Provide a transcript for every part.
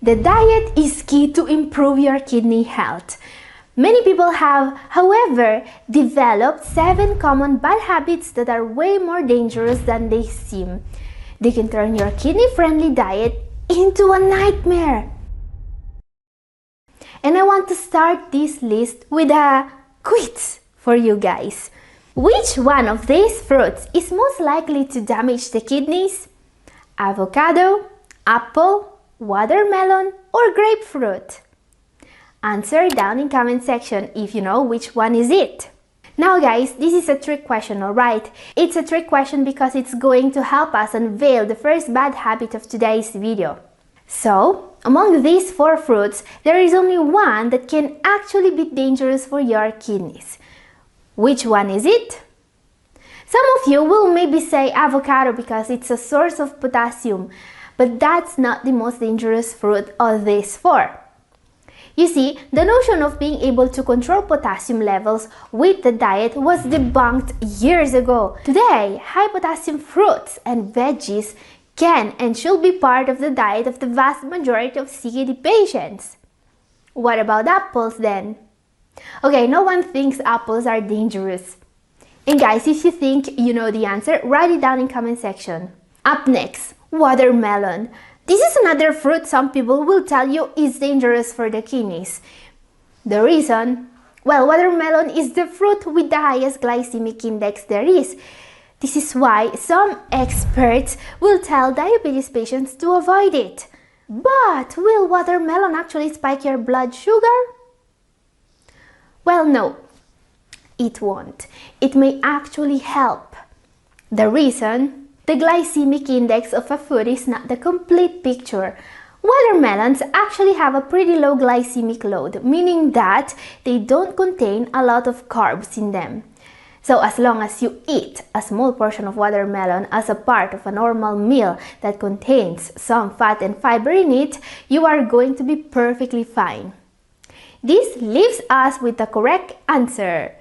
The diet is key to improve your kidney health. Many people have, however, developed 7 common bad habits that are way more dangerous than they seem. They can turn your kidney-friendly diet into a nightmare. And I want to start this list with a quiz for you guys. Which one of these fruits is most likely to damage the kidneys? Avocado, apple, watermelon, or grapefruit? Answer down in comment section if you know which one is it. Now guys, this is a trick question, alright? It's a trick question because it's going to help us unveil the first bad habit of today's video. So, among these 4 fruits, there is only one that can actually be dangerous for your kidneys. Which one is it? Some of you will maybe say avocado because it's a source of potassium, but that's not the most dangerous fruit of these 4. You see, the notion of being able to control potassium levels with the diet was debunked years ago. Today, high potassium fruits and veggies can and should be part of the diet of the vast majority of CKD patients. What about apples then? Okay, no one thinks apples are dangerous. And guys, if you think you know the answer, write it down in comment section. Up next, watermelon. This is another fruit some people will tell you is dangerous for the kidneys. The reason? Well, watermelon is the fruit with the highest glycemic index there is. This is why some experts will tell diabetes patients to avoid it. But will watermelon actually spike your blood sugar? Well, no, it won't. It may actually help. The reason? The glycemic index of a food is not the complete picture. Watermelons actually have a pretty low glycemic load, meaning that they don't contain a lot of carbs in them. So as long as you eat a small portion of watermelon as a part of a normal meal that contains some fat and fiber in it, you are going to be perfectly fine. This leaves us with the correct answer: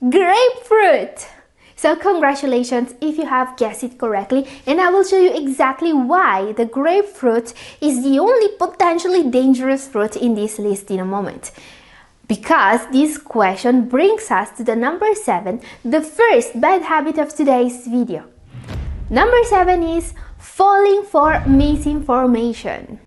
grapefruit! So congratulations if you have guessed it correctly, and I will show you exactly why the grapefruit is the only potentially dangerous fruit in this list in a moment. Because this question brings us to the number 7, the first bad habit of today's video. Number 7 is falling for misinformation.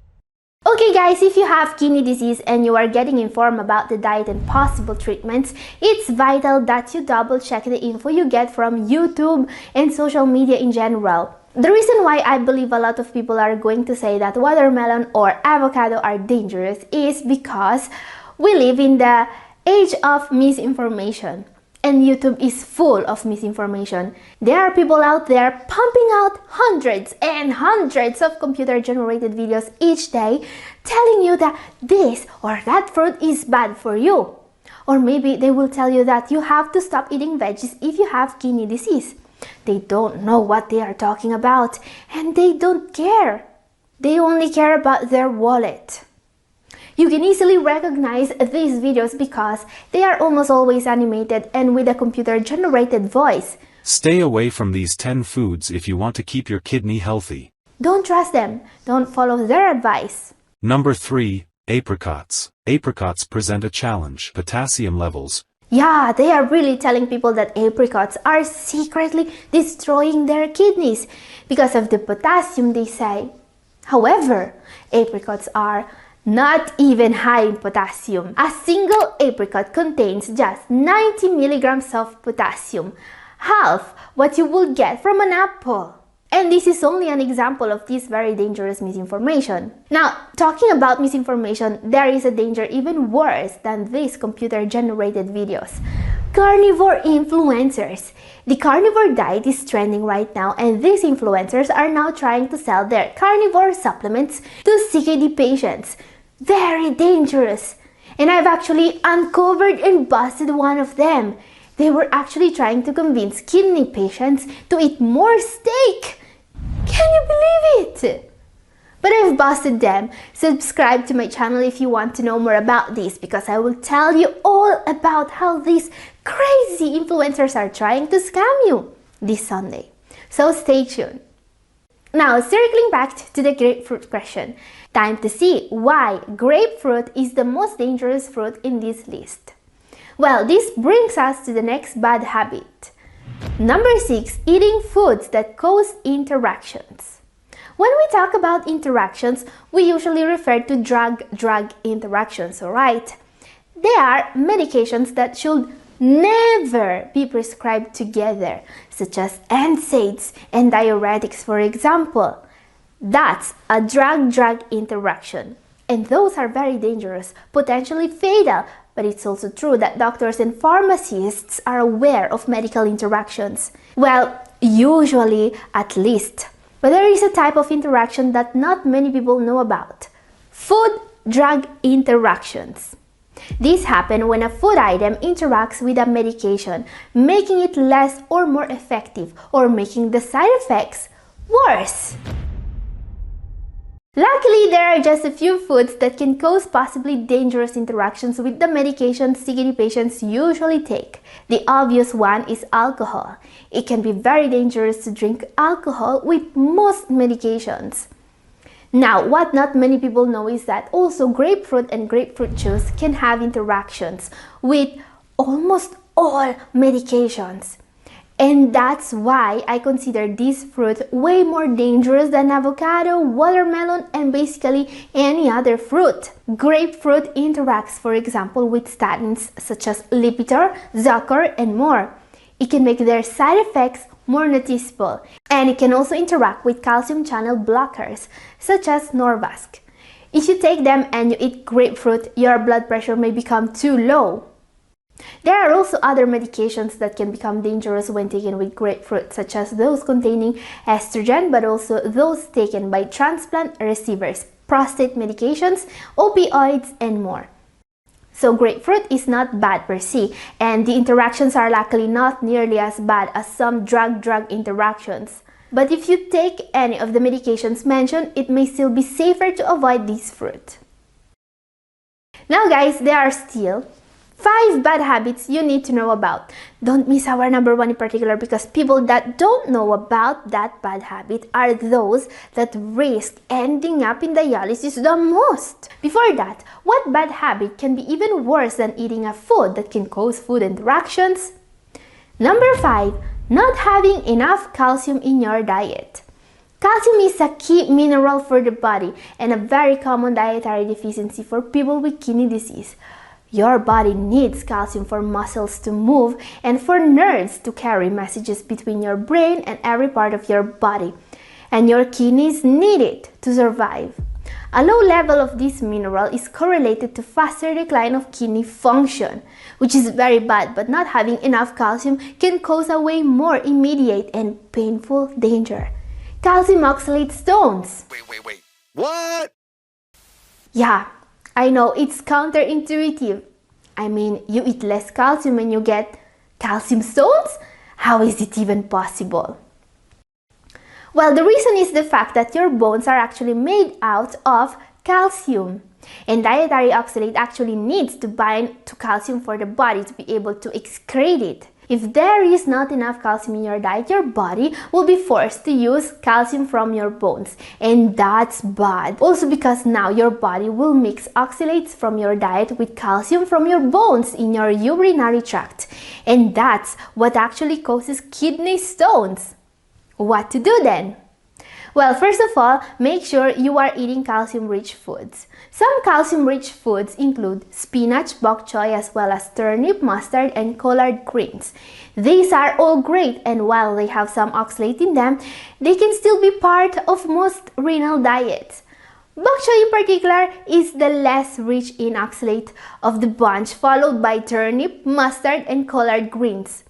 Okay guys, if you have kidney disease and you are getting informed about the diet and possible treatments, it's vital that you double check the info you get from YouTube and social media in general. The reason why I believe a lot of people are going to say that watermelon or avocado are dangerous is because we live in the age of misinformation. And YouTube is full of misinformation. There are people out there pumping out hundreds and hundreds of computer-generated videos each day telling you that this or that fruit is bad for you. Or maybe they will tell you that you have to stop eating veggies if you have kidney disease. They don't know what they are talking about, and they don't care. They only care about their wallet. You can easily recognize these videos because they are almost always animated and with a computer-generated voice. Stay away from these 10 foods if you want to keep your kidney healthy. Don't trust them. Don't follow their advice. Number 3, apricots. Apricots present a challenge: potassium levels. Yeah, they are really telling people that apricots are secretly destroying their kidneys because of the potassium, they say. However, apricots are not even high in potassium. A single apricot contains just 90 milligrams of potassium, half what you will get from an apple. And this is only an example of this very dangerous misinformation. Now, talking about misinformation, there is a danger even worse than these computer-generated videos. Carnivore influencers. The carnivore diet is trending right now, and these influencers are now trying to sell their carnivore supplements to CKD patients. Very dangerous. And I've actually uncovered and busted one of them. They were actually trying to convince kidney patients to eat more steak. Can you believe it? But I've busted them. Subscribe to my channel if you want to know more about this, because I will tell you all about how these crazy influencers are trying to scam you this Sunday. So stay tuned. Now, circling back to the grapefruit question, time to see why grapefruit is the most dangerous fruit in this list. Well, this brings us to the next bad habit. Number 6, eating foods that cause interactions. When we talk about interactions, we usually refer to drug-drug interactions, alright? They are medications that should never be prescribed together, such as NSAIDs and diuretics, for example. That's a drug-drug interaction, and those are very dangerous, potentially fatal, but it's also true that doctors and pharmacists are aware of medical interactions. Well, usually, at least. But there is a type of interaction that not many people know about: food-drug interactions. These happen when a food item interacts with a medication, making it less or more effective, or making the side effects worse. Luckily, there are just a few foods that can cause possibly dangerous interactions with the medications CKD patients usually take. The obvious one is alcohol. It can be very dangerous to drink alcohol with most medications. Now, what not many people know is that also grapefruit and grapefruit juice can have interactions with almost all medications. And that's why I consider this fruit way more dangerous than avocado, watermelon, and basically any other fruit. Grapefruit interacts, for example, with statins such as Lipitor, Zocor, and more. It can make their side effects more noticeable, and it can also interact with calcium channel blockers such as Norvasc. If you take them and you eat grapefruit, your blood pressure may become too low. There are also other medications that can become dangerous when taken with grapefruit, such as those containing estrogen, but also those taken by transplant receivers, prostate medications, opioids, and more. So grapefruit is not bad per se, and the interactions are luckily not nearly as bad as some drug-drug interactions. But if you take any of the medications mentioned, it may still be safer to avoid this fruit. Now guys, there are still 5 bad habits you need to know about. Don't miss our number 1 in particular, because people that don't know about that bad habit are those that risk ending up in dialysis the most. Before that, what bad habit can be even worse than eating a food that can cause food interactions? Number 5, not having enough calcium in your diet. Calcium is a key mineral for the body and a very common dietary deficiency for people with kidney disease. Your body needs calcium for muscles to move and for nerves to carry messages between your brain and every part of your body. And your kidneys need it to survive. A low level of this mineral is correlated to faster decline of kidney function, which is very bad, but not having enough calcium can cause a way more immediate and painful danger: calcium oxalate stones. Wait. What? Yeah, I know it's counterintuitive. I mean, you eat less calcium and you get calcium stones? How is it even possible? Well, the reason is the fact that your bones are actually made out of calcium. And dietary oxalate actually needs to bind to calcium for the body to be able to excrete it. If there is not enough calcium in your diet, your body will be forced to use calcium from your bones, and that's bad. Also because now your body will mix oxalates from your diet with calcium from your bones in your urinary tract, and that's what actually causes kidney stones. What to do then? Well, first of all, make sure you are eating calcium-rich foods. Some calcium-rich foods include spinach, bok choy, as well as turnip, mustard, and collard greens. These are all great, and while they have some oxalate in them, they can still be part of most renal diets. Bok choy in particular is the less rich in oxalate of the bunch, followed by turnip, mustard, and collard greens.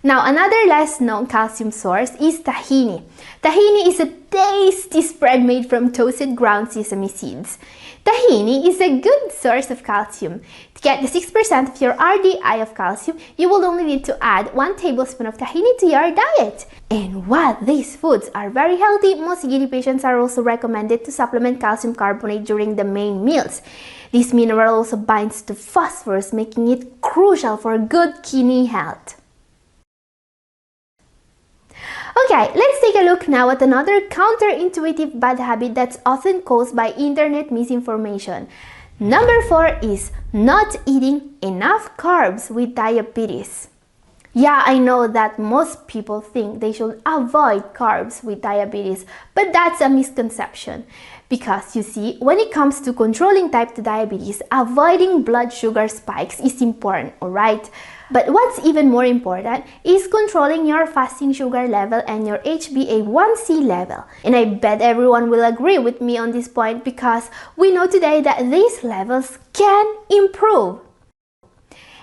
Now, another less known calcium source is tahini. Tahini is a tasty spread made from toasted ground sesame seeds. Tahini is a good source of calcium. To get the 6% of your RDI of calcium, you will only need to add 1 tablespoon of tahini to your diet. And while these foods are very healthy, most CKD patients are also recommended to supplement calcium carbonate during the main meals. This mineral also binds to phosphorus, making it crucial for good kidney health. Okay, let's take a look now at another counterintuitive bad habit that's often caused by internet misinformation. Number 4 is not eating enough carbs with diabetes. Yeah, I know that most people think they should avoid carbs with diabetes, but that's a misconception. Because you see, when it comes to controlling type 2 diabetes, avoiding blood sugar spikes is important, alright? But what's even more important is controlling your fasting sugar level and your HbA1c level. And I bet everyone will agree with me on this point because we know today that these levels can improve.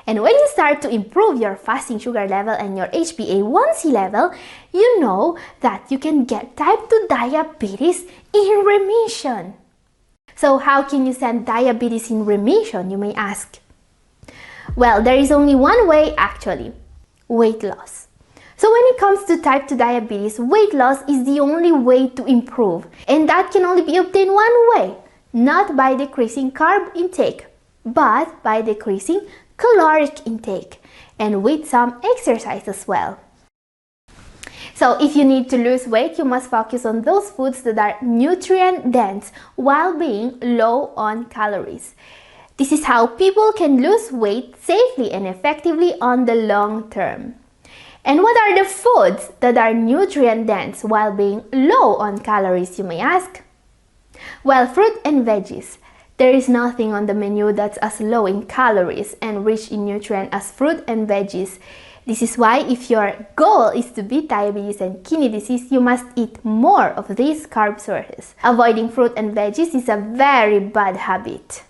And when you start to improve your fasting sugar level and your HbA1c level, you know that you can get type 2 diabetes in remission. So how can you send diabetes in remission, you may ask? Well, there is only one way actually: weight loss. So when it comes to type 2 diabetes, weight loss is the only way to improve. And that can only be obtained one way: not by decreasing carb intake, but by decreasing caloric intake and with some exercise as well. So if you need to lose weight, you must focus on those foods that are nutrient dense while being low on calories. This is how people can lose weight safely and effectively on the long term. And what are the foods that are nutrient dense while being low on calories, you may ask? Well, fruit and veggies. There is nothing on the menu that's as low in calories and rich in nutrients as fruit and veggies. This is why if your goal is to beat diabetes and kidney disease, you must eat more of these carb sources. Avoiding fruit and veggies is a very bad habit.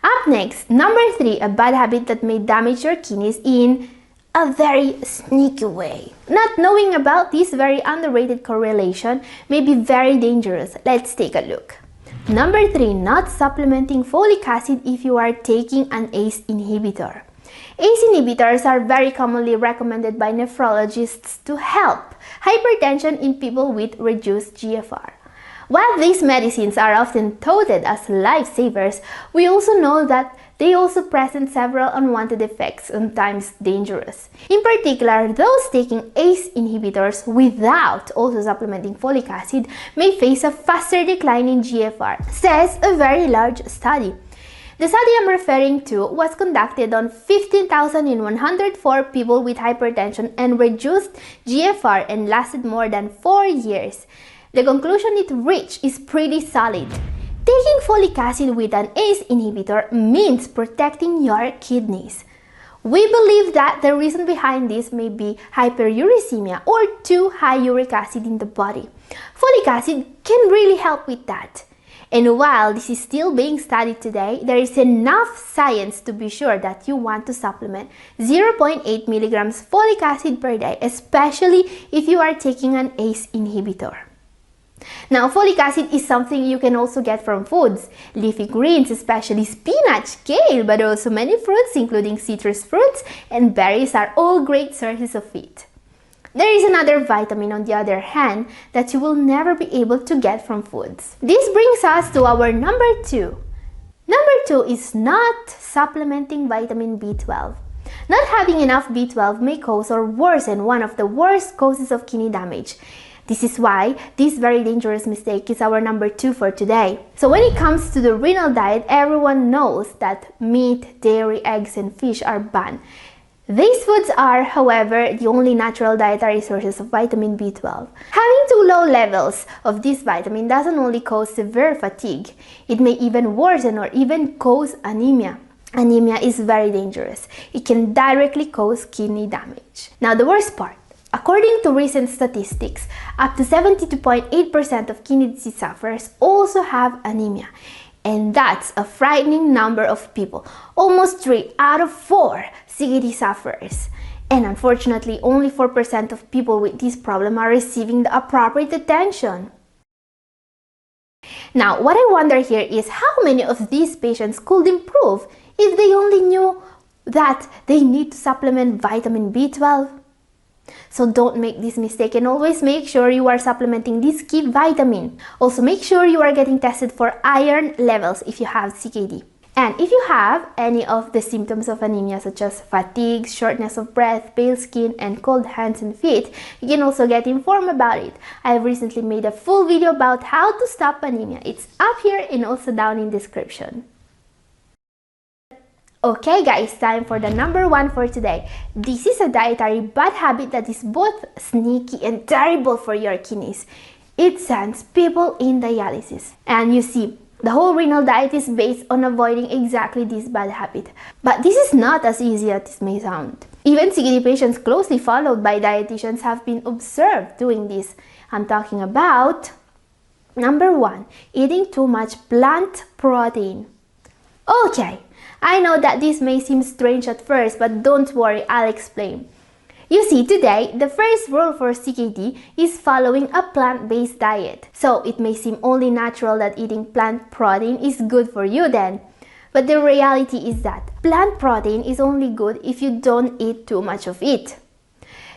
Up next, number 3, a bad habit that may damage your kidneys in a very sneaky way. Not knowing about this very underrated correlation may be very dangerous. Let's take a look. Number 3, not supplementing folic acid if you are taking an ACE inhibitor. ACE inhibitors are very commonly recommended by nephrologists to help hypertension in people with reduced GFR. While these medicines are often touted as lifesavers, we also know that they also present several unwanted effects, sometimes dangerous. In particular, those taking ACE inhibitors without also supplementing folic acid may face a faster decline in GFR, says a very large study. The study I'm referring to was conducted on 15,104 people with hypertension and reduced GFR and lasted more than 4 years. The conclusion it reached is pretty solid. Taking folic acid with an ACE inhibitor means protecting your kidneys. We believe that the reason behind this may be hyperuricemia or too high uric acid in the body. Folic acid can really help with that. And while this is still being studied today, there is enough science to be sure that you want to supplement 0.8 milligrams folic acid per day, especially if you are taking an ACE inhibitor. Now, folic acid is something you can also get from foods. Leafy greens, especially spinach, kale, but also many fruits including citrus fruits and berries are all great sources of it. There is another vitamin, on the other hand, that you will never be able to get from foods. This brings us to our number 2. Number 2 is not supplementing vitamin B12. Not having enough B12 may cause or worsen one of the worst causes of kidney damage. This is why this very dangerous mistake is our number 2 for today. So when it comes to the renal diet, everyone knows that meat, dairy, eggs, and fish are banned. These foods are, however, the only natural dietary sources of vitamin B12. Having too low levels of this vitamin doesn't only cause severe fatigue, it may even worsen or even cause anemia. Anemia is very dangerous. It can directly cause kidney damage. Now, the worst part. According to recent statistics, up to 72.8% of kidney disease sufferers also have anemia. And that's a frightening number of people, almost 3 out of 4 CKD sufferers. And unfortunately, only 4% of people with this problem are receiving the appropriate attention. Now, what I wonder here is how many of these patients could improve if they only knew that they need to supplement vitamin B12? So don't make this mistake and always make sure you are supplementing this key vitamin. Also make sure you are getting tested for iron levels if you have CKD. And if you have any of the symptoms of anemia such as fatigue, shortness of breath, pale skin, and cold hands and feet, you can also get informed about it. I have recently made a full video about how to stop anemia. It's up here and also down in description. Okay guys, time for the number 1 for today. This is a dietary bad habit that is both sneaky and terrible for your kidneys. It sends people in dialysis. And you see, the whole renal diet is based on avoiding exactly this bad habit. But this is not as easy as it may sound. Even CKD patients closely followed by dietitians have been observed doing this. I'm talking about number 1, eating too much plant protein. Okay, I know that this may seem strange at first, but don't worry, I'll explain. You see, today, the first rule for CKD is following a plant-based diet. So, it may seem only natural that eating plant protein is good for you then. But the reality is that plant protein is only good if you don't eat too much of it.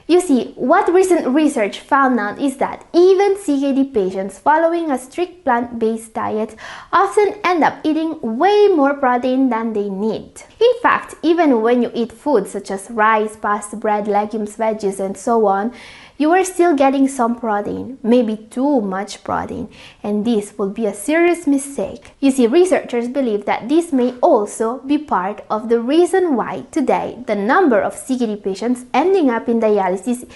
You see, what recent research found out is that even CKD patients following a strict plant-based diet often end up eating way more protein than they need. In fact, even when you eat foods such as rice, pasta, bread, legumes, veggies, and so on, you are still getting some protein, maybe too much protein, and this will be a serious mistake. You see, researchers believe that this may also be part of the reason why today the number of CKD patients ending up in dialysis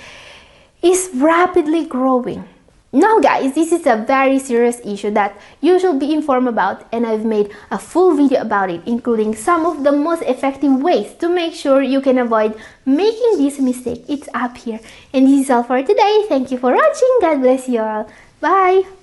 is rapidly growing. Now guys, this is a very serious issue that you should be informed about, and I've made a full video about it, including some of the most effective ways to make sure you can avoid making this mistake. It's up here. And this is all for today. Thank you for watching. God bless you all. Bye!